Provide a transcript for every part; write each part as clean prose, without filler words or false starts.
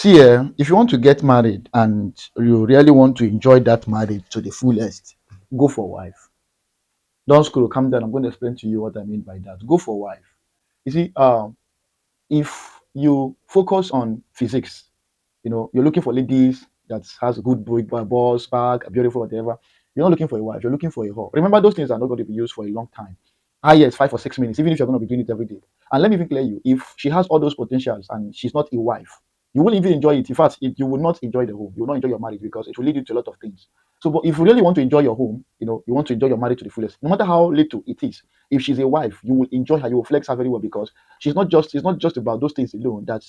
See, if you want to get married and you really want to enjoy that marriage to the fullest, go for wife. Don't scroll, calm down. I'm going to explain to you what I mean by that. Go for wife. You see, if you focus on physics, you're looking for ladies that has a good boss, bag, beautiful, whatever. You're not looking for a wife. You're looking for a whore. Remember, those things are not going to be used for a long time. Yes, 5 or 6 minutes, even if you're going to be doing it every day. And let me even clear you, if she has all those potentials and she's not a wife, you won't even enjoy it. In fact, you will not enjoy the home. You will not enjoy your marriage because it will lead you to a lot of things. So, but if you really want to enjoy your home, you want to enjoy your marriage to the fullest, no matter how little it is. If she's a wife, you will enjoy her. You will flex her very well because it's not just about those things alone that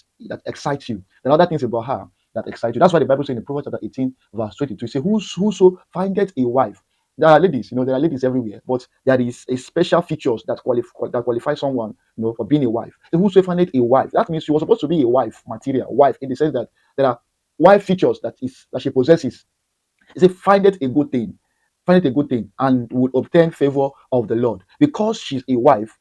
excites you. There are other things about her that excite you. That's why the Bible says in Proverbs chapter 18, verse 22, it says, Whoso findeth a wife. There are ladies, there are ladies everywhere, but there is a special features that qualify someone, for being a wife. So whoso findeth a wife, that means she was supposed to be a wife material, wife, in the sense that there are wife features that she possesses. It says, find it a good thing, and will obtain favor of the Lord. Because she's a wife,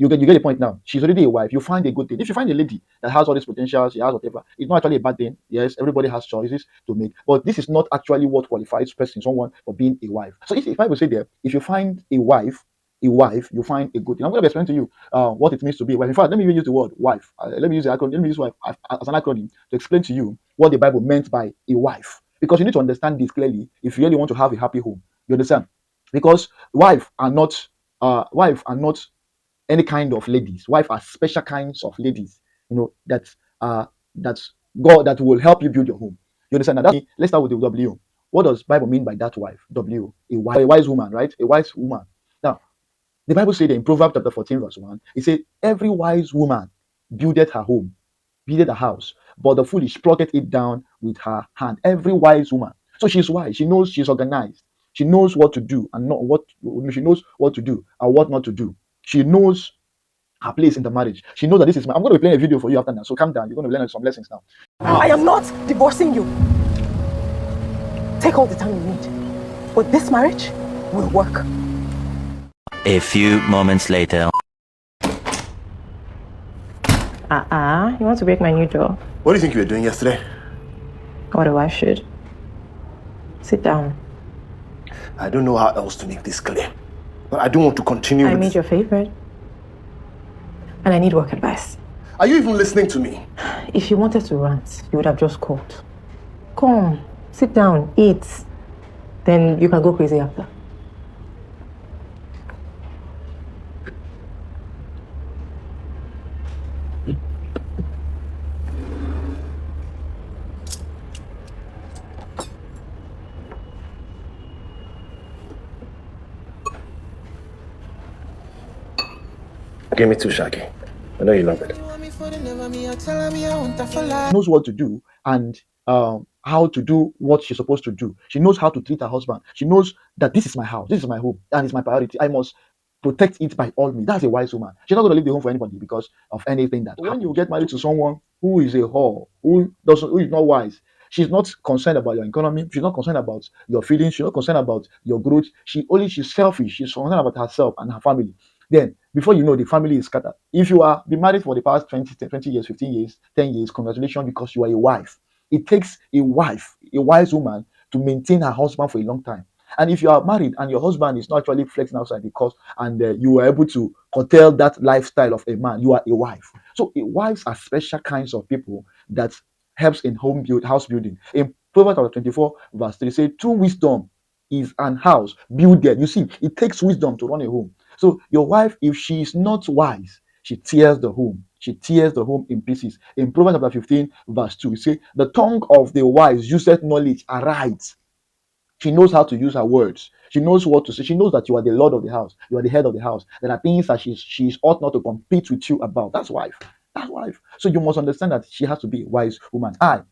you get the point now. She's already a wife. You find a good thing. If you find a lady that has all this potential, she has whatever, it's not actually a bad thing. Yes, everybody has choices to make, but this is not actually what qualifies someone for being a wife. So if I would say there, if you find you find a good thing. I'm going to explain to you what it means to be a wife. In fact, let me even use the word wife. Let me use the acronym. Let me use wife as an acronym to explain to you what the Bible meant by a wife. Because you need to understand this clearly if you really want to have a happy home. You understand? Because wife are not any kind of ladies. Wife are special kinds of ladies, that's God that will help you build your home. You understand? Now, let's start with the W. What does Bible mean by that wife? W, a wise woman, right? A wise woman. Now, the Bible said in Proverbs chapter 14, verse 1, it said, Every wise woman builded her home, builded a house, but the foolish plucked it down with her hand. Every wise woman. So she's wise. She knows, she's organized. She knows what to do and not what she knows what to do and what not to do. She knows her place in the marriage. She knows that this is I'm going to be playing a video for you after now. So calm down. You're going to learn some lessons now. I am not divorcing you. Take all the time you need. But this marriage will work. A few moments later. You want to break my new door? What do you think you were doing yesterday? What a wife should. Sit down. I don't know how else to make this clear. But I don't want to continue I made your favorite. And I need work advice. Are you even listening to me? If you wanted to rant, you would have just called. Come, sit down, eat. Then you can go crazy after. Give me two, Shaggy. I know you love it. Knows what to do and how to do what she's supposed to do. She knows how to treat her husband. She knows that this is my house, this is my home, and it's my priority. I must protect it by all means. That's a wise woman. She's not going to leave the home for anybody because of anything that. When you get married to someone who is a whore, who is not wise, she's not concerned about your economy. She's not concerned about your feelings. She's not concerned about your growth. She's selfish. She's concerned about herself and her family. Then, before you know, the family is scattered. If you are been married for the past 20 years, 15 years, 10 years, congratulations, because you are a wife. It takes a wife, a wise woman, to maintain her husband for a long time. And if you are married and your husband is not actually flexing outside because, and you are able to curtail that lifestyle of a man, you are a wife. So wives are special kinds of people that helps in house building. In Proverbs 24, verse 3, say, true wisdom is an house builded. You see, it takes wisdom to run a home. So your wife, if she is not wise, she tears the home. She tears the home in pieces. In Proverbs chapter 15, verse 2, it says, the tongue of the wise useth knowledge aright. She knows how to use her words. She knows what to say. She knows that you are the Lord of the house. You are the head of the house. There are things that she ought not to compete with you about. That's wife. That's wife. So you must understand that she has to be a wise woman. An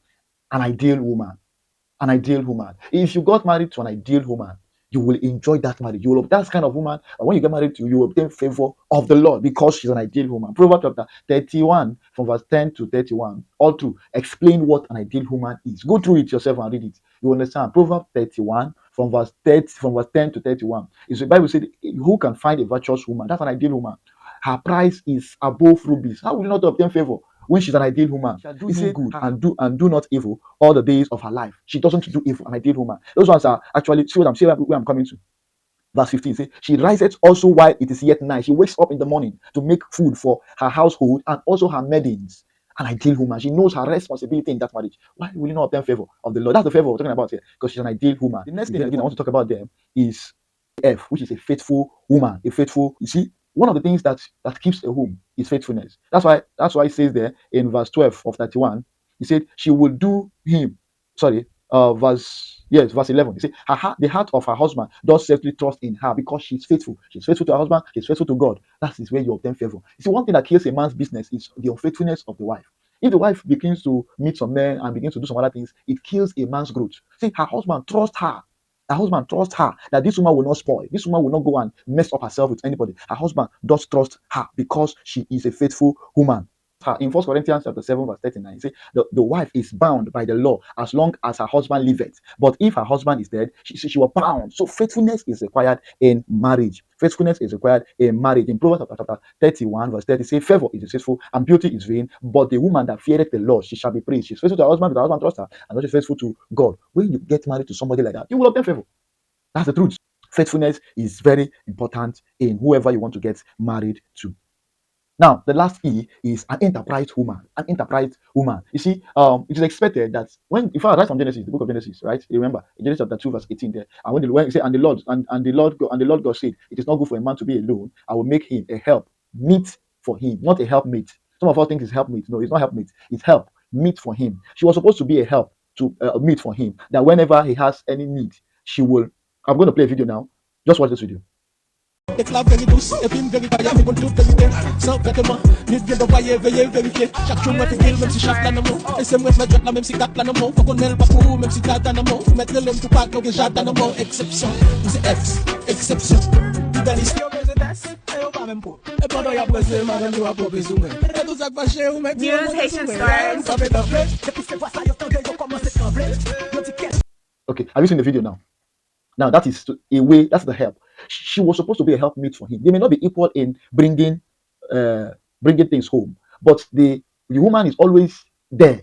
ideal woman. An ideal woman. If you got married to an ideal woman, you will enjoy that marriage. You will that kind of woman. And when you get married to, you will obtain favor of the Lord because she's an ideal woman. Proverbs chapter 31, from verse 10 to 31, all through explain what an ideal woman is. Go through it yourself and read it. You understand. Proverbs 31, from verse 10 to 31. Is the Bible said, who can find a virtuous woman? That's an ideal woman. Her price is above rubies. How will you not obtain favor when she's an ideal woman, she'll do good and do not evil all the days of her life. She doesn't do evil, an ideal woman. Those ones are actually, see where I'm coming to. Verse 15 says, she rises also while it is yet night. She wakes up in the morning to make food for her household and also her maidens. An ideal woman. She knows her responsibility in that marriage. Why will you not obtain favor of the Lord? That's the favor we're talking about here, because she's an ideal woman. The next thing again I want to talk about them is F, which is a faithful woman. A faithful, you see, one of the things that keeps a home is faithfulness. That's why it says there in verse 12 of 31, he said, she will do him. Sorry, verse 11. He said, the heart of her husband does safely trust in her because she's faithful. She's faithful to her husband, she's faithful to God. That is where you obtain favor. You see, one thing that kills a man's business is the unfaithfulness of the wife. If the wife begins to meet some men and begins to do some other things, it kills a man's growth. See, her husband trusts her. Her husband trusts her that this woman will not spoil. This woman will not go and mess up herself with anybody. Her husband does trust her because she is a faithful woman. In 1 Corinthians chapter 7, verse 39, it says the wife is bound by the law as long as her husband liveth. But if her husband is dead, she was bound. So faithfulness is required in marriage. Faithfulness is required in marriage. In Proverbs chapter 31, verse 30, say, favor is deceitful and beauty is vain, but the woman that feareth the Lord, she shall be praised. She's faithful to her husband, but her husband trusts her, and she's faithful to God. When you get married to somebody like that, you will obtain favor. That's the truth. Faithfulness is very important in whoever you want to get married to. Now, the last E is an enterprise woman. An enterprise woman. You see, it is expected that if I write from Genesis, the book of Genesis, right? You remember in Genesis chapter 2, verse 18 there. And when you say, and the Lord God said, it is not good for a man to be alone. I will make him a help meet for him, not a helpmate. Some of us think it's helpmate. No, it's not helpmate. It's help meet for him. She was supposed to be a help to meet for him. That whenever he has any need, she will. I'm going to play a video now. Just watch this video. Déclare very douce, et puis very variable, pour toute vérité. Sans vêtements, ni bien de voyer, veiller, vérifier. Chaque jour, moi, t'es même si chaque plan d'amour. Et c'est moi, je me là, même si t'as plan d'amour. Faut qu'on ait le parcours, même si t'as d'un amour. Faut mettre l'homme tout pas, que j'ai d'un amour. Exception, c'est F, exception. Dans l'histoire, que c'est S, et on va même pas. Et pendant y'a pressé, madame, tu vas pas besoin. Et tout ça, pas cher, ou mec, News Haitian Stars. Okay, have you seen the video now? Now that is a way. That's the help. She was supposed to be a helpmate for him. They may not be equal in bringing things home, but the woman is always there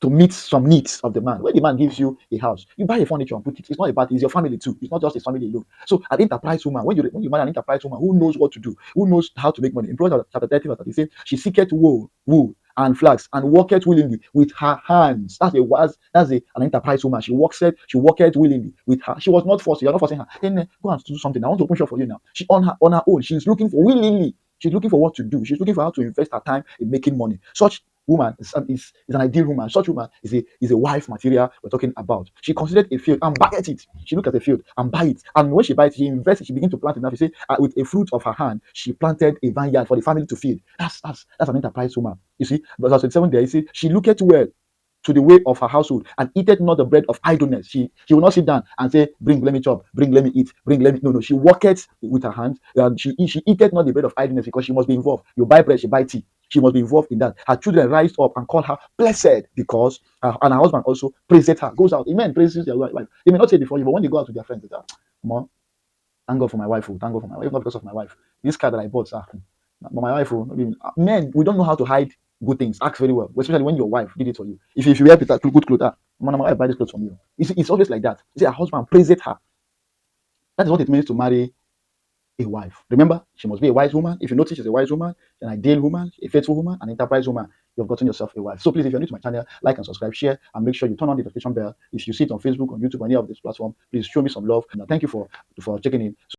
to meet some needs of the man. When the man gives you a house, you buy a furniture and put it. It's not about it, it's your family too. It's not just his family alone. So an enterprise woman, when you marry an enterprise woman who knows what to do, who knows how to make money. In Proverbs chapter 30, verse 30, it says, she seeketh wool and flax and worketh willingly with her hands. That's an enterprise woman. She worketh willingly with her. She was not forced. You're not forcing her. Then go and do something. I want to open shop for you now. She on her own. She's looking for willingly. She's looking for what to do. She's looking for how to invest her time in making money. Such woman is an ideal woman. Such woman is a wife material we're talking about. She considered a field and buy it. She looked at a field and buy it. And when she buys it, she invests it. She begins to plant enough. She said, with a fruit of her hand, she planted a vineyard for the family to feed. That's an enterprise woman. You see, verse 27 there, he said, she looketh well to the way of her household and eateth not the bread of idleness. She will not sit down and say, bring, let me chop, bring, let me eat, bring, let me. No. She worketh with her hands. She eateth not the bread of idleness because she must be involved. You buy bread, she buy tea. She must be involved in that. Her children rise up and call her blessed because, and her husband also praises her. Goes out. Amen. Praises their wife. They may not say it before you, but when they go out with their friends, they say, come on, thank God for my wife. Thank God for my wife. Not because of my wife. This car that I bought, but my wife. Men, we don't know how to hide good things. Act very well, especially when your wife did it for you. If you wear good clothes, my wife buy this clothes from you. It's always like that. You see, her husband praises her. That is what it means to marry a wife. Remember, she must be a wise woman. If you notice, she's a wise woman, an ideal woman, a faithful woman, an enterprise woman. You've gotten yourself a wife. So please, if you're new to my channel, like and subscribe, share, and make sure you turn on the notification bell. If you see it on Facebook, on YouTube, or any of this platform, please show me some love. And thank you for checking in.